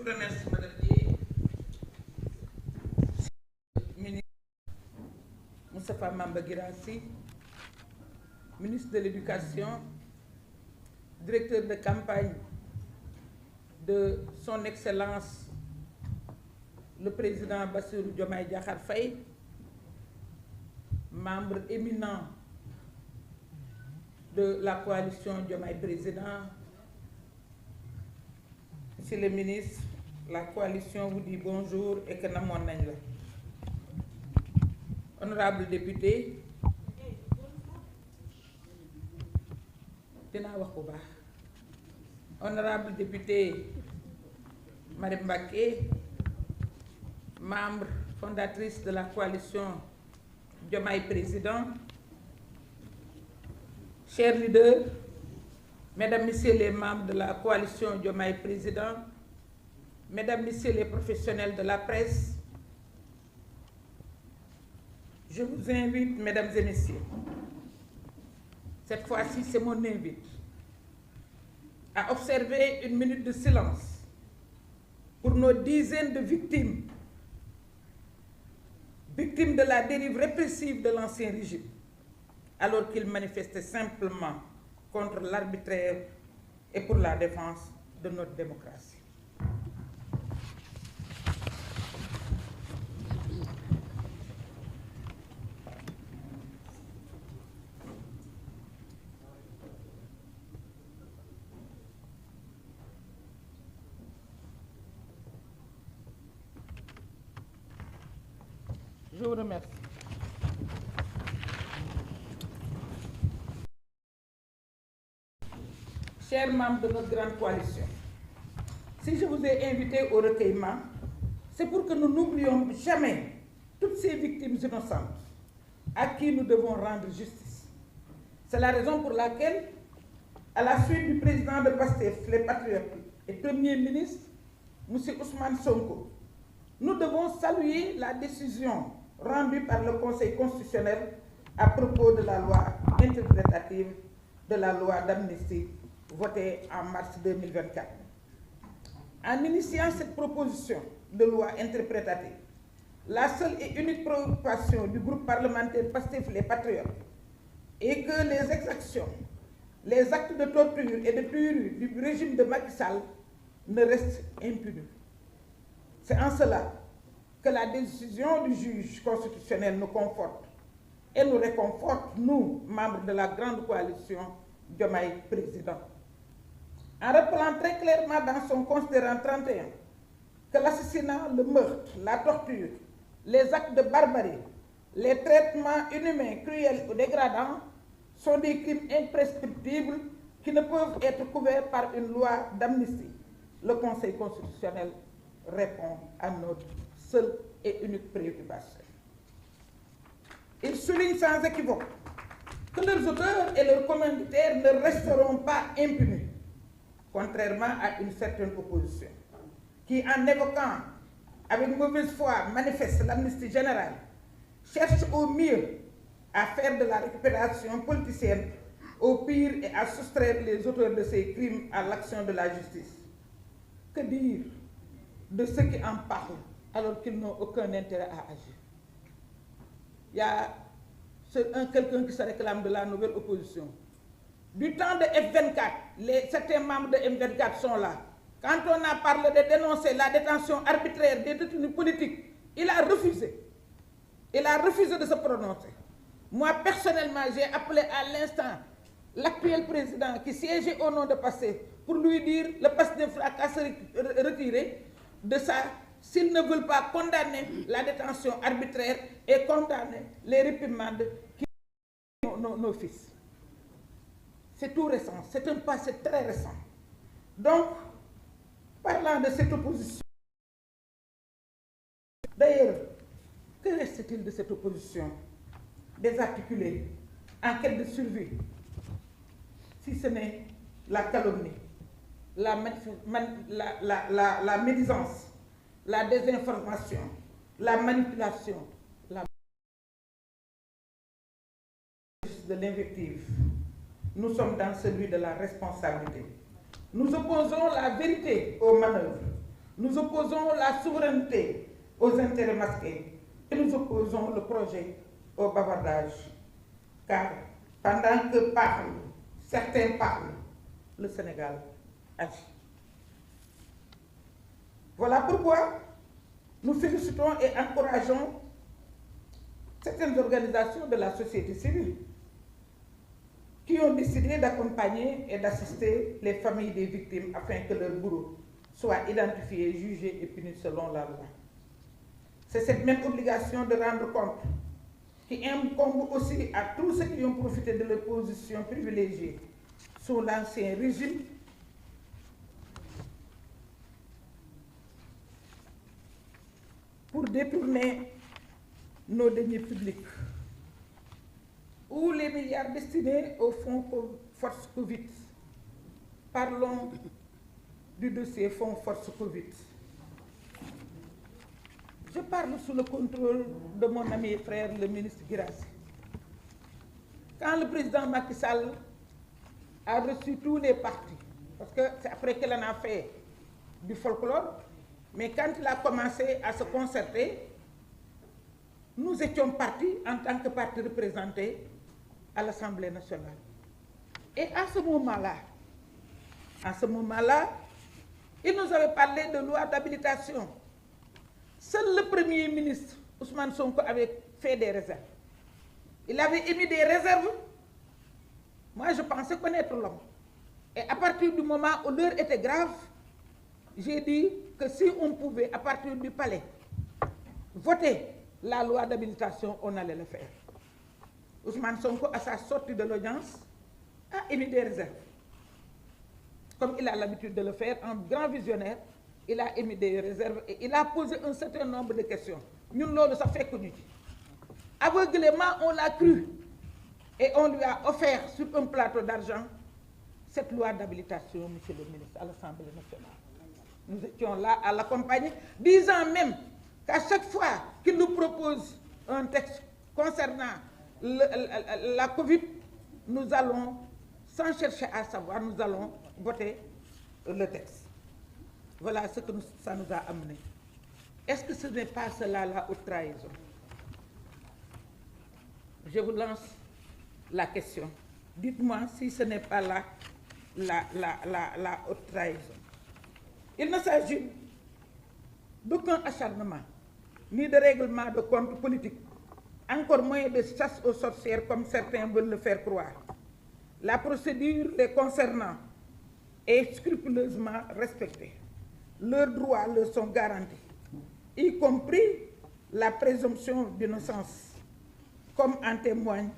vous remercie, Madame Dié. Ministre Moustapha Mamba Guirassy, ministre de l'Éducation, directeur de campagne de Son Excellence le président Bassirou Diomaye Diakhar Faye, membre éminent de la coalition Diomaye Président. Monsieur le ministre, la coalition vous dit bonjour et que namoon nañ la. Honorable député, dinaa wax bu baax. Honorable député Madame Mbacké, membre fondatrice de la coalition Diomaye Président, chers leaders, Mesdames, Messieurs les membres de la coalition Diomaye Président, Mesdames, Messieurs les professionnels de la presse, je vous invite, Mesdames et Messieurs, cette fois-ci c'est mon invite, à observer une minute de silence pour nos dizaines de victimes de la dérive répressive de l'ancien régime, alors qu'ils manifestaient simplement contre l'arbitraire et pour la défense de notre démocratie. Je vous remercie. Chers membres de notre grande coalition, si je vous ai invité au recueillement, c'est pour que nous n'oublions jamais toutes ces victimes innocentes à qui nous devons rendre justice. C'est la raison pour laquelle, à la suite du président de PASTEF, les Patriotes, et Premier ministre, M. Ousmane Sonko, nous devons saluer la décision rendue par le Conseil constitutionnel à propos de la loi interprétative de la loi d'amnistie votée en mars 2024. En initiant cette proposition de loi interprétative, la seule et unique préoccupation du groupe parlementaire PASTEF les Patriotes est que les exactions, les actes de torture et de tuerie du régime de Macky Sall ne restent impunis. C'est en cela que la décision du juge constitutionnel nous conforte et nous réconforte, nous, membres de la grande coalition Diomaye Président. En rappelant très clairement dans son considérant 31 que l'assassinat, le meurtre, la torture, les actes de barbarie, les traitements inhumains, cruels ou dégradants sont des crimes imprescriptibles qui ne peuvent être couverts par une loi d'amnistie. Le Conseil constitutionnel répond à notre seule et unique préoccupation. Il souligne sans équivoque que leurs auteurs et leurs commanditaires ne resteront pas impunis, contrairement à une certaine opposition, qui, en évoquant avec mauvaise foi manifeste l'amnistie générale, cherche au mieux à faire de la récupération politicienne, au pire et à soustraire les auteurs de ces crimes à l'action de la justice. Que dire de ceux qui en parlent alors qu'ils n'ont aucun intérêt à agir? Il y a quelqu'un qui se réclame de la nouvelle opposition. Du temps de F24, certains membres de F24 sont là. Quand on a parlé de dénoncer la détention arbitraire des détenus politiques, il a refusé. Il a refusé de se prononcer. Moi, personnellement, j'ai appelé à l'instant l'actuel président qui siégeait au nom de PASTEF pour lui dire le PASTEF qu'à se retirer de ça s'ils ne veulent pas condamner la détention arbitraire et condamner les réprimandes qui ont nos fils. C'est tout récent, c'est un passé très récent. Donc, parlant de cette opposition, d'ailleurs, que reste-t-il de cette opposition désarticulée, en quête de survie, si ce n'est la calomnie, la médisance, la désinformation, la manipulation, de l'invective? Nous sommes dans celui de la responsabilité. Nous opposons la vérité aux manœuvres. Nous opposons la souveraineté aux intérêts masqués et nous opposons le projet au bavardage. Car pendant que certains parlent, le Sénégal agit. Voilà pourquoi nous félicitons et encourageons certaines organisations de la société civile qui ont décidé d'accompagner et d'assister les familles des victimes afin que leurs bourreaux soient identifiés, jugés et punis selon la loi. C'est cette même obligation de rendre compte qui incombe aussi à tous ceux qui ont profité de leur position privilégiée sous l'ancien régime pour détourner nos deniers publics ou les milliards destinés au fonds Force Covid. Parlons du dossier fonds Force Covid. Je parle sous le contrôle de mon ami et frère, le ministre Guirassy. Quand le président Macky Sall a reçu tous les partis, parce que c'est après qu'il en a fait du folklore, mais quand il a commencé à se concerter, nous étions partis en tant que parti représenté à l'Assemblée nationale. Et à ce moment-là, il nous avait parlé de loi d'habilitation. Seul le Premier ministre, Ousmane Sonko, avait fait des réserves. Il avait émis des réserves. Moi, je pensais connaître l'homme. Et à partir du moment où l'heure était grave, j'ai dit que si on pouvait, à partir du palais, voter la loi d'habilitation, on allait le faire. Ousmane Sonko, à sa sortie de l'audience, a émis des réserves. Comme il a l'habitude de le faire, en grand visionnaire, il a émis des réserves et il a posé un certain nombre de questions. Nous, ça fait que nous. Aveuglément, on l'a cru et on lui a offert sur un plateau d'argent cette loi d'habilitation, monsieur le ministre, à l'Assemblée nationale. Nous étions là à l'accompagner, disant même qu'à chaque fois qu'il nous propose un texte concernant la Covid, nous allons, sans chercher à savoir, nous allons voter le texte. Voilà ce que ça nous a amené. Est-ce que ce n'est pas cela la haute trahison? Je vous lance la question. Dites-moi si ce n'est pas là la haute trahison. Il ne s'agit d'aucun acharnement, ni de règlement de compte politique, encore moins de chasse aux sorcières comme certains veulent le faire croire. La procédure les concernant est scrupuleusement respectée. Leurs droits leur sont garantis, y compris la présomption d'innocence, comme en témoigne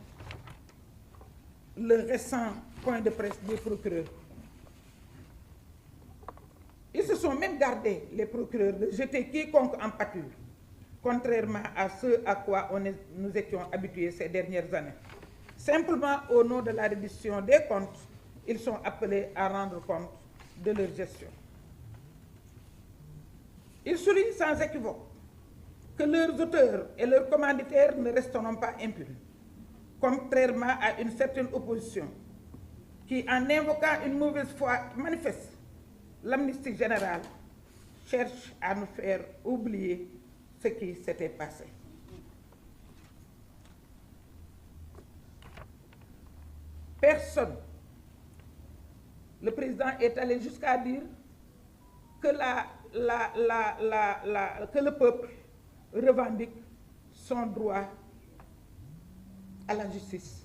le récent point de presse des procureurs. Ils se sont même gardés, les procureurs, de jeter quiconque en pâture, contrairement à ce à quoi nous étions habitués ces dernières années. Simplement, au nom de la reddition des comptes, ils sont appelés à rendre compte de leur gestion. Ils soulignent sans équivoque que leurs auteurs et leurs commanditaires ne resteront pas impunis, contrairement à une certaine opposition qui, en invoquant une mauvaise foi manifeste, l'amnistie générale cherche à nous faire oublier ce qui s'était passé. Personne, le président est allé jusqu'à dire que, que le peuple revendique son droit à la justice.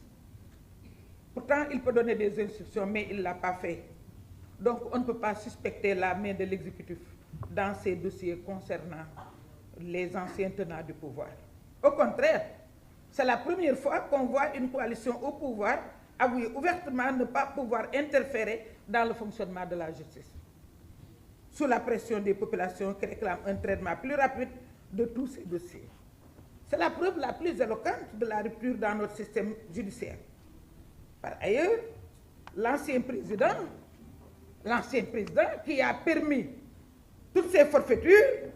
Pourtant, il peut donner des instructions, mais il ne l'a pas fait. Donc, on ne peut pas suspecter la main de l'exécutif dans ces dossiers concernant les anciens tenants du pouvoir. Au contraire, c'est la première fois qu'on voit une coalition au pouvoir avouer ouvertement ne pas pouvoir interférer dans le fonctionnement de la justice, sous la pression des populations qui réclament un traitement plus rapide de tous ces dossiers. C'est la preuve la plus éloquente de la rupture dans notre système judiciaire. Par ailleurs, l'ancien président qui a permis toutes ces forfaitures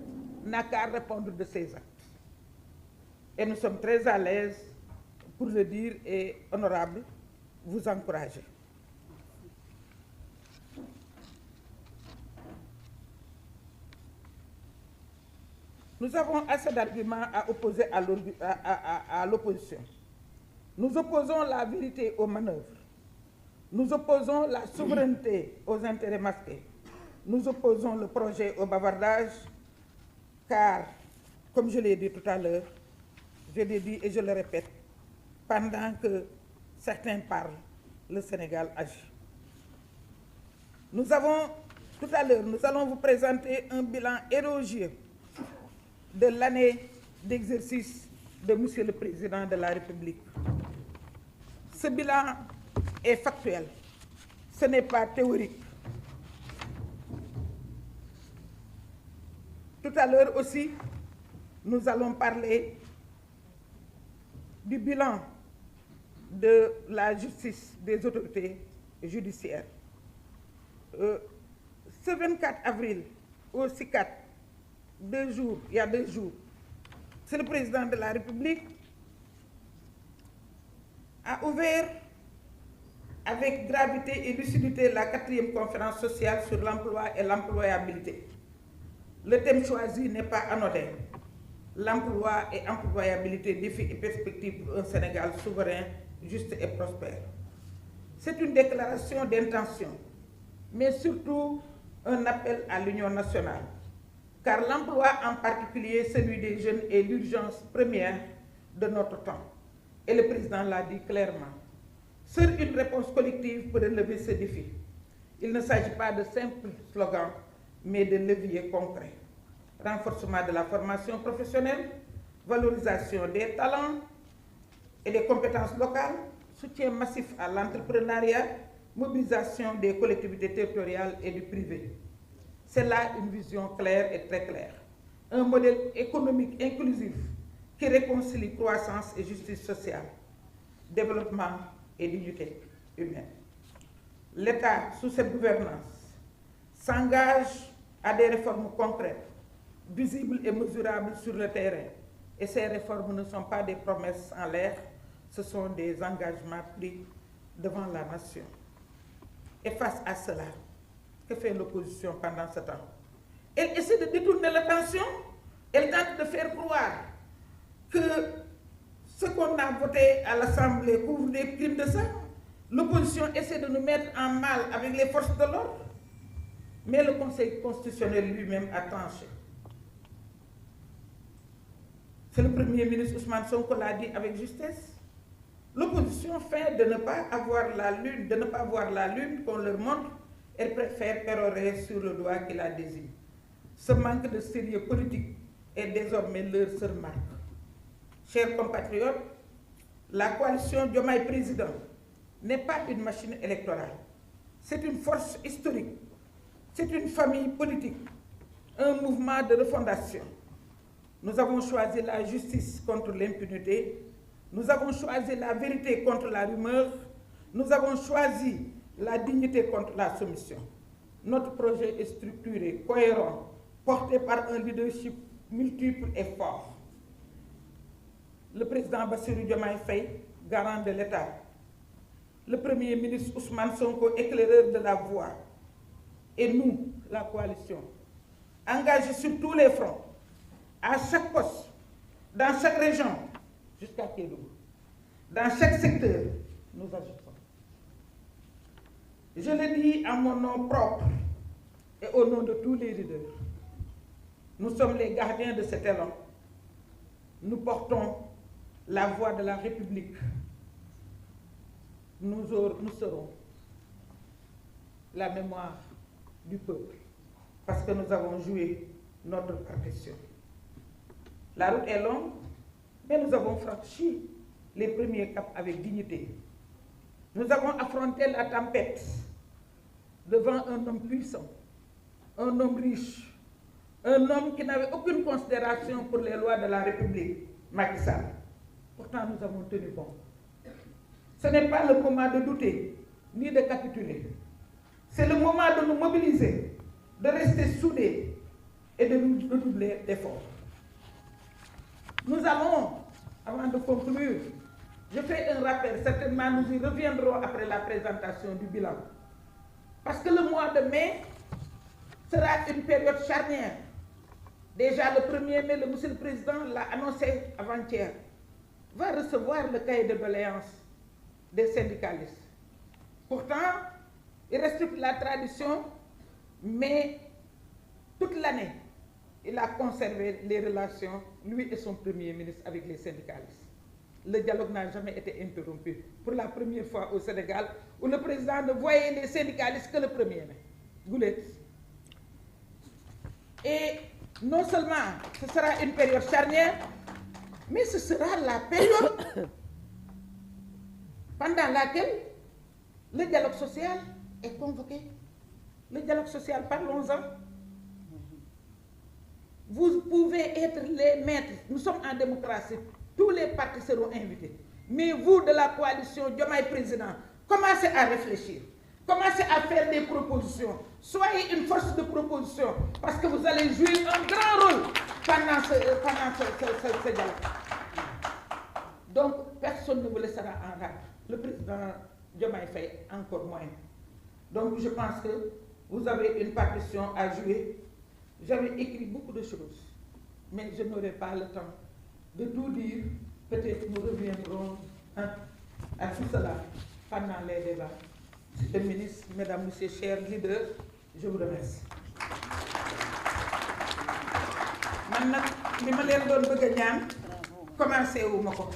n'a qu'à répondre de ses actes. Et nous sommes très à l'aise pour le dire et honorable, vous encourager. Nous avons assez d'arguments à opposer à l'opposition. Nous opposons la vérité aux manœuvres. Nous opposons la souveraineté aux intérêts masqués. Nous opposons le projet au bavardage, car, comme je l'ai dit tout à l'heure, je l'ai dit et je le répète, pendant que certains parlent, le Sénégal agit. Tout à l'heure, nous allons vous présenter un bilan élogieux de l'année d'exercice de Monsieur le Président de la République. Ce bilan est factuel, ce n'est pas théorique. Tout à l'heure aussi, nous allons parler du bilan de la justice, des autorités judiciaires. Ce 24 avril au CICAD, il y a 2 jours, c'est le Président de la République a ouvert avec gravité et lucidité la 4e conférence sociale sur l'emploi et l'employabilité. Le thème choisi n'est pas anodin. L'emploi et employabilité, défis et perspectives pour un Sénégal souverain, juste et prospère. C'est une déclaration d'intention, mais surtout un appel à l'union nationale, car l'emploi, en particulier celui des jeunes, est l'urgence première de notre temps. Et le président l'a dit clairement. Seule une réponse collective peut relever ce défi. Il ne s'agit pas de simples slogans, mais de leviers concrets. Renforcement de la formation professionnelle, valorisation des talents et des compétences locales, soutien massif à l'entrepreneuriat, mobilisation des collectivités territoriales et du privé. C'est là une vision claire et très claire. Un modèle économique inclusif qui réconcilie croissance et justice sociale, développement et dignité humaine. L'État, sous cette gouvernance, s'engage à des réformes concrètes, visibles et mesurables sur le terrain. Et ces réformes ne sont pas des promesses en l'air, ce sont des engagements pris devant la nation. Et face à cela, que fait l'opposition pendant ce temps? Elle essaie de détourner l'attention, elle tente de faire croire que ce qu'on a voté à l'Assemblée couvre des crimes de sang. L'opposition essaie de nous mettre en mal avec les forces de l'ordre, mais le Conseil constitutionnel lui-même a tranché. C'est le Premier ministre Ousmane Sonko l'a dit avec justesse. L'opposition feint de ne pas avoir la lune, de ne pas voir la lune qu'on leur montre, elle préfère pérorer sur le doigt qui la désigne. Ce manque de sérieux politique est désormais leur seule marque. Chers compatriotes, la coalition Diomaye Président n'est pas une machine électorale. C'est une force historique. C'est une famille politique, un mouvement de refondation. Nous avons choisi la justice contre l'impunité. Nous avons choisi la vérité contre la rumeur. Nous avons choisi la dignité contre la soumission. Notre projet est structuré, cohérent, porté par un leadership multiple et fort. Le président Bassirou Diomaye Faye, garant de l'État. Le Premier ministre Ousmane Sonko, éclaireur de la voie. Et nous, la coalition, engagés sur tous les fronts, à chaque poste, dans chaque région, jusqu'à Kédougou. Dans chaque secteur, nous agissons. Je le dis en mon nom propre et au nom de tous les leaders. Nous sommes les gardiens de cet élan. Nous portons la voix de la République. Nous serons la mémoire du peuple parce que nous avons joué notre profession. La route est longue, mais nous avons franchi les premiers caps avec dignité. Nous avons affronté la tempête devant un homme puissant, un homme riche, un homme qui n'avait aucune considération pour les lois de la République, Macky Sall. Pourtant, nous avons tenu bon. Ce n'est pas le moment de douter, ni de capituler. C'est le moment de nous mobiliser, de rester soudés et de nous redoubler d'efforts. Nous allons, avant de conclure, je fais un rappel, certainement nous y reviendrons après la présentation du bilan. Parce que le mois de mai sera une période charnière Déjà le 1er mai, le Monsieur le Président l'a annoncé avant-hier, va recevoir le cahier de doléances des syndicalistes. Pourtant, il respecte la tradition, mais toute l'année, il a conservé les relations, lui et son Premier ministre, avec les syndicalistes. Le dialogue n'a jamais été interrompu. Pour la première fois au Sénégal, où le président ne voyait les syndicalistes que le 1er mai. Goulet. Et non seulement ce sera une période charnière, mais ce sera la période pendant laquelle le dialogue social est convoqué. Le dialogue social, parlons-en. Vous pouvez être les maîtres. Nous sommes en démocratie. Tous les partis seront invités. Mais vous, de la coalition Diomaye Président, commencez à réfléchir. Commencez à faire des propositions. Soyez une force de proposition parce que vous allez jouer un grand rôle pendant ce dialogue. Donc, personne ne vous laissera en rade. Le président Diomaye Faye encore moins. Donc, je pense que vous avez une partition à jouer. J'avais écrit beaucoup de choses, mais je n'aurai pas le temps de tout dire. Peut-être nous reviendrons à tout cela pendant les débats. Monsieur le ministre, mesdames, messieurs, chers leaders, je vous remercie. Man nag li ma leen doon bëgg a ñaan commencé wu ma ko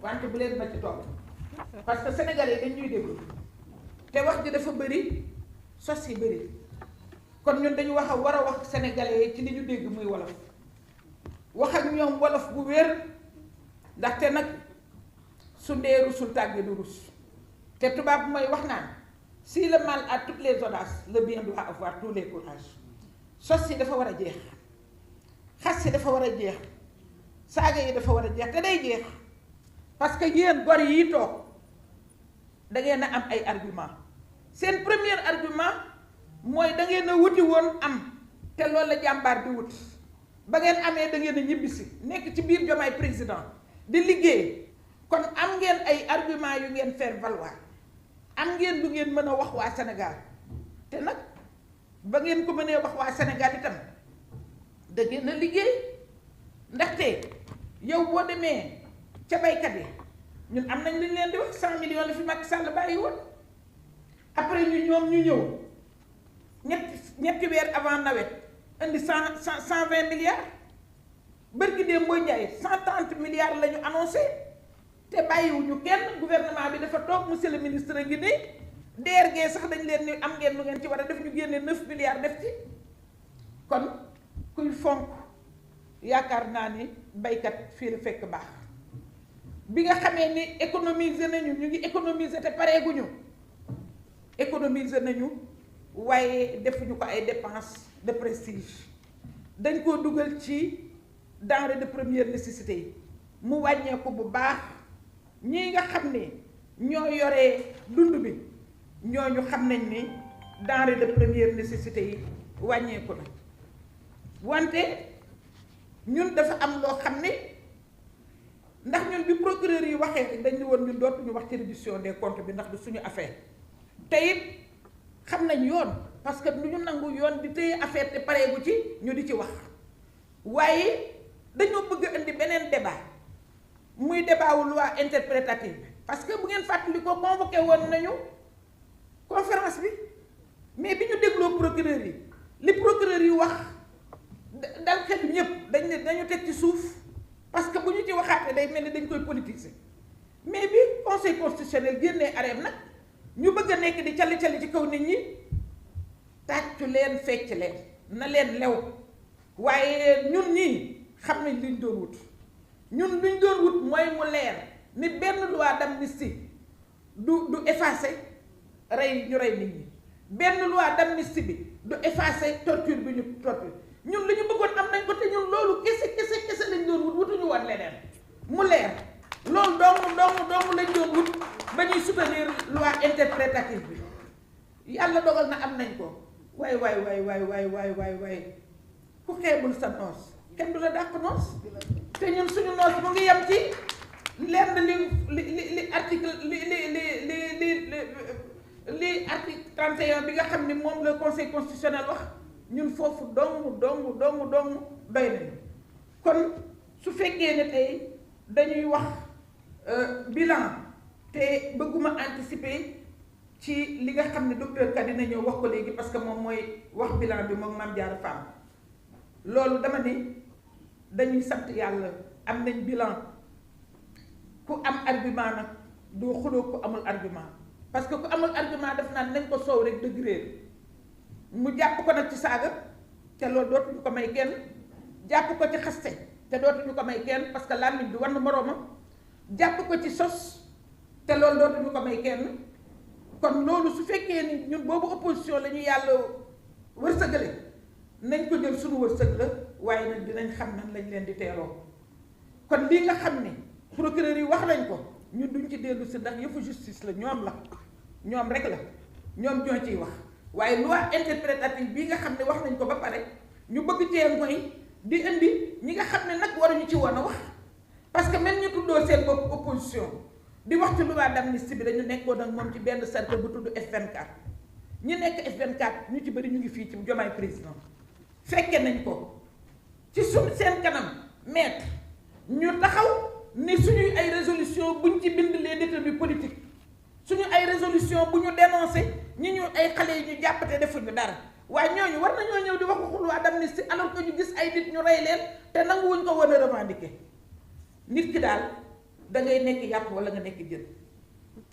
wante bu leen ma ci topp parce que sénégalais dañ ñuy déglu te wax ji dafa bëri sos yi bëri kon ñun dañu war a wax sénégalais yi ci li ñu dégg muy wolof wax ak ñoom wolof bu wér ndaxte nag su ndee rusul tàgge du rus te tubaab mooy wax naan si le mal a toutes les audaces le bien doit avoir tous les courages sos yi dafa war a jeex xas yi dafa war a jeex saaga yi dafa war a jeex te day jeex parce que yéen gor yi toog da ngeen a am ay argument seen premier argument mooy da ngeen a wuti woon am te loolu la jàmbaar di wut ba ngeen amee da ngeen a ñibbisi nekk ci biir Diomaye Président di liggéey kon am ngeen ay argument yu ngeen faire valoir am ngeen lu ngeen mën a wax waa Sénégal te nag ba ngeen ko mënee wax waa Sénégal itam da ngeen a liggéey ndaxte yow boo demee ca baykat yi ñun am nañ lu ñu leen di wax 100 millions la fi Macky Sall bàyyi woon après ñoom ñu ñëw ñetti weer avant nawet indi 120 milliards bërki dee mooy jaay 130 milliards la ñu annoncé te bàyyiwuñu kenn gouvernement bi dafa toog monsieur le ministre a ngi nii DRG sax dañ leen ni am ngeen lu ngeen ci war a def ñu génne 9 milliards def ci kon kuy fonk yaakaar naa ni baykat fii la fekk baax bi nga xamee ni économiser nañu ñu ngi économiser te pareeguñu économiser nañu waaye defuñu ko ay dépenses de prestige dañ koo dugal ci denrées de première nécessité yi mu wàññeeku bu baax ñii nga xam ne ñoo yoree dund bi ñooñu xam nañ ni denrées de première nécessité yi wàññeeku na wante ñun dafa am loo xam ne ndax ñun bi procureur yi waxee dañ ni woon ñun dootuñu wax ci reddition des comptes bi ndax du suñu affaire te it xam nañ yoon parce que du ñu nangu yoon di téye affaire te pareegu ci ñu di ci wax waaye dañoo bëgg a indi beneen débat muy débat wu loi interprétative bi parce que bu ngeen fàttali ko convoqué woon nañu conférence bi mais bi ñu dégloo procureur yi li procureur yi wax dal xel ñëpp dañ ne dañu teg ci suuf parce que bu ñu ci waxaatee day mel ni dañ koy politiser mais bi conseil constitutionnel génnee areem nag ñu bëgg a nekk di cali ci kaw nit ñi tàccu leen fecc leen na leen lew waaye ñun ñii xam nañ luñ doon wut ñun luñ doon wut mooy mu leer ni benn loi d'amnistie du effacer rey ñu rey nit ñi benn loi d'amnistie bi du effacer torture bi ñu torture ñun li ñu bëggoon am nañ ko te ñun loolu kese lañ doon wut wutuñu woon leneen mu leer loolu dong lañ doon wut ba ñuy soutenir loi interprétative bi yàlla dogal na am nañ ko waay ku xeebul sa noos kenn du la dàq noos te ñun suñu noos mu ngi yem ci lenn li article li article 31 bi nga xam ni moom la conseil constitutionnel wax ñun foofu dong doy nañu. kon su fekkee ne tey dañuy wax bilan te bëgguma anticiper ci li nga xam ne docteur Ka dina ñëw wax ko léegi parce que moom mooy wax bilan bi moom Mame Diarra Fam loolu dama ne dañuy sant yàlla am nañ bilan ku am argument nag doo xuloo ku amul argument parce que ku amul argument def naan nañ ko soow rek dëgg réer mu jàpp ko nag ci saaga te loolu dootuñu ko may kenn jàpp ko ci xaste te dootuñu ko may kenn parce que làmmiñ bi war na moroomam jàpp ko ci sos te loolu dootuñu ko may kenn kon loolu su fekkee ni ñun boobu opposition la ñu yàlla wërsëgale nañ ko jël suñu wërsëg la waaye nag dinañ xam nan lañ leen di teeloo kon lii nga xam ne procureur yi wax nañ ko ñun duñ ci dellu si ndax yëfu justice la ñoom rek la ñoom ñoo ciy wax waaye loi interprétative bii nga xam ne wax nañ ko ba pare ñu bëgg cee mooy di indi ñi nga xam ne nag waruñu ci woon a wax parce que même ñu tuddoo seen bopp opposition di wax ci loi d'amnistie bi dañu nekkoon ak moom ci benn cercle bu tudd F24 ñi nekk F24 ñu ci bëri ñu ngi fii ci Diomaye président fekke nañ ko ci suñ seen kanam maître ñu taxaw ni suñuy ay résolution buñ ci bind les détenus politiques suñu ay résolution bu ñu dénoncé ñi ñu ay xale yi ñu jàppate defuñu dara waaye ñooñu war nañoo ñëw di wax waxul loi d'amnistie alors que ñu gis ay nit ñu rey leen te nanguwuñ ko war a revendiquer nit ki daal da ngay nekk yàpp wala nga nekk jën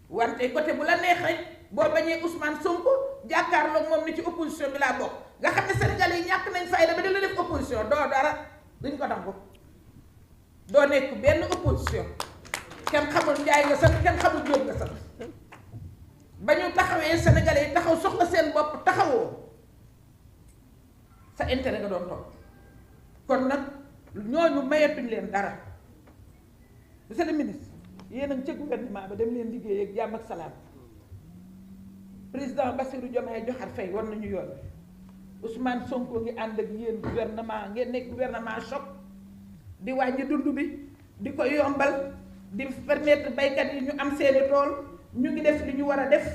wante côté bu la neex rek boo bañee Ousmane Sonko jàkkaarloog moom ni ci opposition bi laa bokk nga xam ne Sénégalais yi ñàkk nañ fayda ba dina def opposition doo dara duñ ko nangu doo nekk benn opposition kenn xamul Njaay nga sant kenn xamul Jóob nga sant ba ñu taxawee Sénégalais yi taxaw soxla seen bopp taxawoo sa intérêt nga doon toog kon nag ñooñu mayetuñ leen dara monsieur le ministre yéen a ngi ca gouvernement ba dem leen liggéey ak jàmm ak salaam président Bassirou Diomaye Diakhar Faye war nañu yoon Ousmane Sonko ngi ànd ak yéen gouvernement ngeen nekk gouvernement choc di wàññi dund bi di ko yombal di permettre baykat yi ñu am seeni tool ñu ngi def li ñu war a def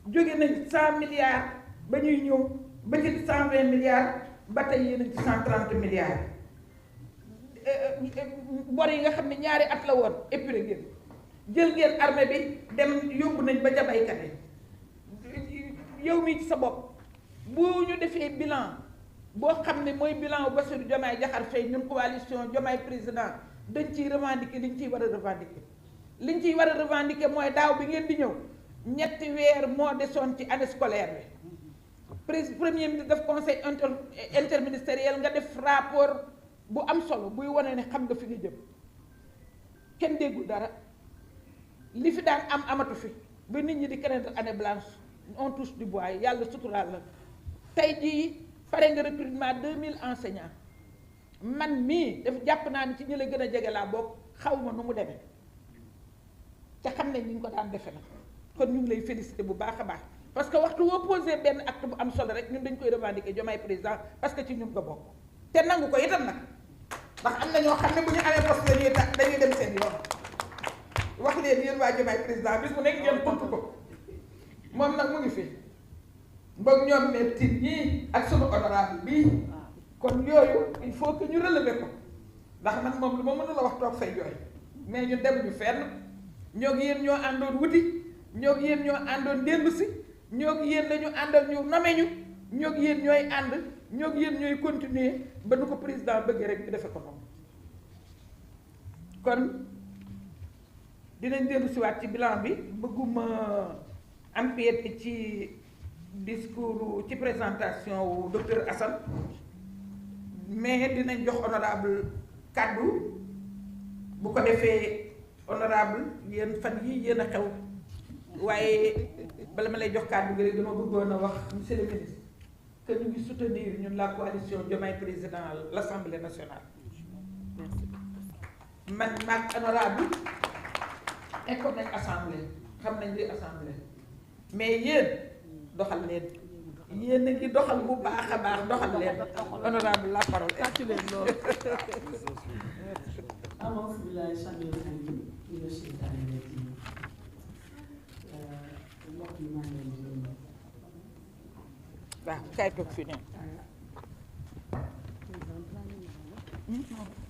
jóge nañ 100 milliards ba ñuy ñëw ba ci 120 milliards ba tey yéen a ci 130 milliards bor yi nga xam ne ñaari at la woon épuré ngeen jël ngeen armée bi dem yóbbu nañ ba ca baykat yi yow mii ci sa bopp bu ñu defee bilan boo xam ne mooy bilan bu Bassirou Diomaye Diakhar Faye ñun coalition Diomaye président dañ ciy revendiquer liñ ciy war a revendiquer liñ ciy war a revendiquer mooy daaw bi ngeen di ñëw ñetti weer moo desoon ci année scolaire bi premier ministre def conseil interministériel nga def rapport bu am solo buy wane ne xam nga fi nga jëm kenn déggul dara li fi daan am amatu fi ba nit ñi di craindre année blanche on touche du bois yàlla suturaal la tey jii pare nga recrutement 2000 enseignants man mii daf jàpp naa ni ci ñi la gën a jege laa bokk xaw ma nu mu demee ca xam ne ñu ngi ko daan defe na kon ñu ngi lay féliciter bu baax a baax parce que waxtu woo posé benn acte bu am solo rek ñun dañ koy revendiquer Diomaye président parce que ci ñun nga bokk te nangu ko itam nag ndax am na ñoo xam ne bu ñu amee poste dañuy tax dañuy dem seen yoon wax leen yéen waa Diomaye président bis bu nekk ngeen tontu ko moom nag mu ngi fi mbokk ñoom ne tit ñii ak sunu honorable bii kon yooyu il faut que ñu relever ko ndax man moom lu ma mënula wax toog fay jooy mais ñu dem ñu fenn ñoo ngi yéen ñoo àndoon wuti ñoo ngi yéen ñoo àndoon dellu si ñoo ngi yéen la ñu àndal ñu nome ñu ñoo ngi yéen ñooy ànd ñoo ngi yéen ñooy continuer ba nu ko président bëggee rek ñu defe ko noonu kon dinañ dellu si waat ci bilan bi bëgguma empiéter ci discours ci présentation wu docteur Assane mais dinañ jox honorable kàddu bu ko defee honorable yéen fan yii yéen a xew waaye bala ma lay jox kàddu gi rek dama bëggoon a wax monsieur le ministre que ñu ngi soutenir ñun la coalition Diomaye président à l'Assemblée nationale. man maag honorable nekkoon nañ assemblée xam nañ li assemblée mais yéen doxal leen yéen a ngi doxal bu baax a baax doxal leen honorable la parole tàccu leen loolu. waaw kay toog fi ne Hmm?